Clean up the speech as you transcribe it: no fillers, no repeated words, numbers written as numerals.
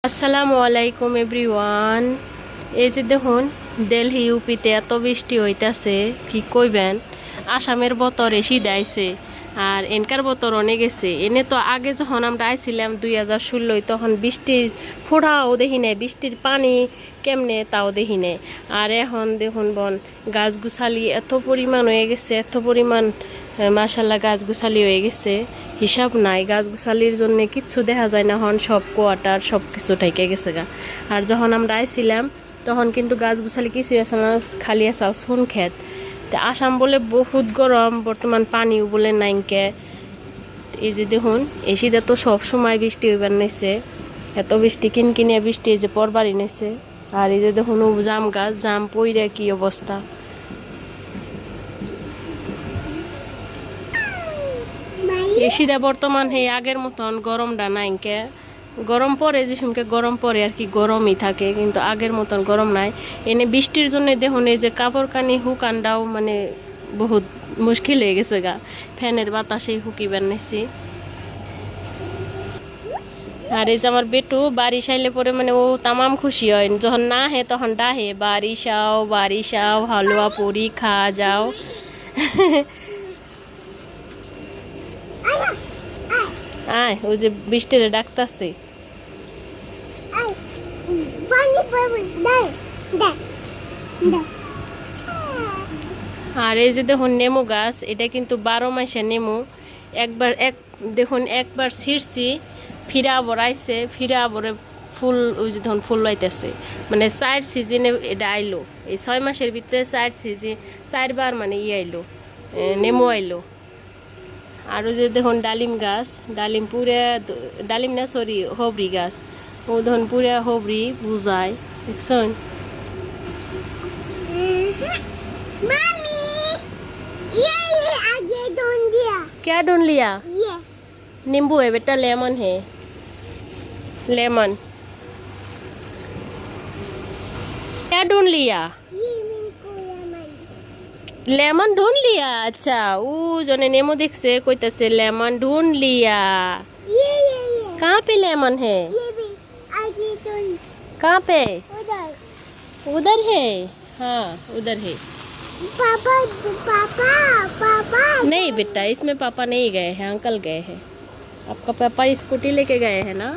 আসসালামু আলাইকুম এভরিওয়ান। এই যে দেখুন, দিল্লি ইউপিতে এত বৃষ্টি হইতাছে কি কইবেন। আসামের বতর এসি দাইছে আর এনকার বতর অনেক গেছে। এনে তো আগে যখন আমরা আইছিলাম 2016 তখন বৃষ্টির ফোঁড়াও দেখি নাই, বৃষ্টির পানি কেমনে তাও দেখি নাই। আর এখন দেখুন বন গাছগুছালি এত পরিমাণ হয়ে গেছে, এত পরিমাণ মাশাল্লাহ গাছগুছালি হয়ে গেছে, হিসাব নাই। গাছগুছালির জন্য কিচ্ছু দেখা যায় না, হন সব কোয়াটার সব কিছু ঢেকে গেছে গা। আর যখন আমরা আইছিলাম তখন কিন্তু গাছগুছালি কিছুই আছে না, খালি আসাল সোন ক্ষেত। তো আসাম বলে বহুত গরম, বর্তমান পানিও বলে নাইকে। এই যে দেখুন এসিতে তো সব সময় বৃষ্টি হইবার নাইছে, এত বৃষ্টি কিনকিনিয়া বৃষ্টি এই যে পরবারই নাইছে। আর এই যে দেখুন জাম গাছ, জাম পইরা কি অবস্থা। এসিটা বর্তমান হে আগের মতন গরমটা নাইকে। গরম পড়ে যে শুনকে গরম পড়ে আর কি, গরমই থাকে, কিন্তু আগের মতন গরম নাই। এনে বৃষ্টির জন্য দেখুন এই যে কাপড় কানি হুকানটাও মানে বহুত মুশকিল হয়ে গেছে গা, ফ্যানের বাতাসে হুকিবার নাইছি। আর এই যে আমার বেটু বাড়ি আইলে পরে মানে ও তামাম খুশি হয়, যখন না হে তখন ডাহে বারিশ আও, বারিশ আও, হালুয়া পুরি খা যাও। আয় ওই যে বৃষ্টির ডাকতাছে। আর এই যে দেখুন নেমু গাছ, এটা কিন্তু 12 মাসে নেমু। দেখুন একবার ছিঁড়ছি, ফিরা আবার আইছে, ফিরা আবার ফুল, ওই যে দেখুন ফুল লাইতেছে। মানে 4 সিজনে এটা আইলো, এই 6 মাসের ভিতরে 4 সিজন, 4বার মানে আইলো, নেমু আইলো। আর ওই যে দেখুন ডালিম গাছ, ডালিম পুরা, ডালিম না সরি হবরি গাছ, ও দেখুন পুরা হবরি বুঝায়, দেখছেন। क्या ढूंढ लिया? नींबू है बेटा, लेमन है, लेमन। क्या ढूंढ लिया? लेमन ढूंढ लिया। अच्छा, ऊ जने नेमो देख से कोई तसे लेमन ढूंढ लिया। कहाँ पे लेमन है? कहाँ पे? उधर है। हाँ उधर है। पापा पापा पापा नहीं बेटा, इसमें पापा नहीं गए हैं, अंकल गए हैं। आपका पापा स्कूटी लेके गए हैं ना।